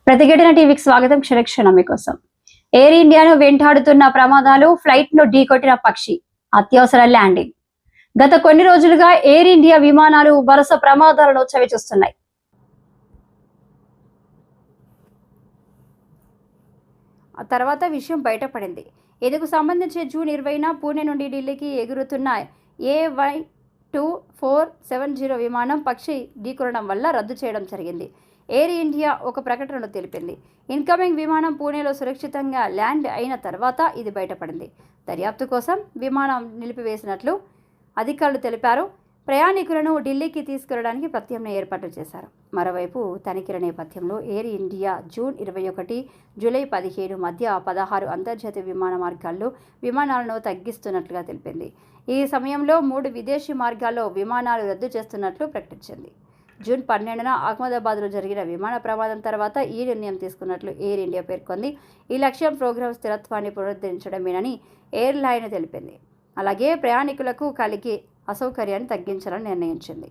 ప్రతిఘటన టీవీకి స్వాగతం. క్షణక్షణం మీకోసం. ఎయిర్ ఇండియాను వెంటాడుతున్న ప్రమాదాలు, ఫ్లైట్ ను ఢీకొట్టిన పక్షి, అత్యవసర ల్యాండింగ్. గత కొన్ని రోజులుగా ఎయిర్ ఇండియా విమానాలు వరుస ప్రమాదాలను చవిచూస్తున్నాయి. ఆ తర్వాత విషయం బయటపడింది. ఇందుకు సంబంధించి జూన్ 20న పూణే నుండి ఢిల్లీకి ఎగురుతున్న AY2470 విమానం పక్షి ఢీకొనడం వల్ల రద్దు చేయడం జరిగింది. ఎయిర్ ఇండియా ఒక ప్రకటనలో తెలిపింది. ఇన్కమింగ్ విమానం పూణేలో సురక్షితంగా ల్యాండ్ అయిన తర్వాత ఇది బయటపడింది. దర్యాప్తు కోసం విమానం నిలిపివేసినట్లు అధికారులు తెలిపారు. ప్రయాణికులను ఢిల్లీకి తీసుకెళ్లడానికి ప్రత్యామ్నాయ ఏర్పాట్లు చేశారు. మరోవైపు తనిఖీల నేపథ్యంలో ఎయిర్ ఇండియా జూన్ 21, జూలై 15 మధ్య 16 అంతర్జాతీయ విమాన మార్గాల్లో విమానాలను తగ్గిస్తున్నట్లుగా తెలిపింది. ఈ సమయంలో 3 విదేశీ మార్గాల్లో విమానాలు రద్దు చేస్తున్నట్లు ప్రకటించింది. జూన్ 12న అహ్మదాబాద్లో జరిగిన విమాన ప్రమాదం తర్వాత ఈ నిర్ణయం తీసుకున్నట్లు ఎయిర్ ఇండియా పేర్కొంది. ఈ లక్ష్యం ప్రోగ్రాం స్థిరత్వాన్ని పునరుద్ధరించడమేనని ఎయిర్లైన్ తెలిపింది. అలాగే ప్రయాణికులకు కలిగే అసౌకర్యాన్ని తగ్గించాలని నిర్ణయించింది.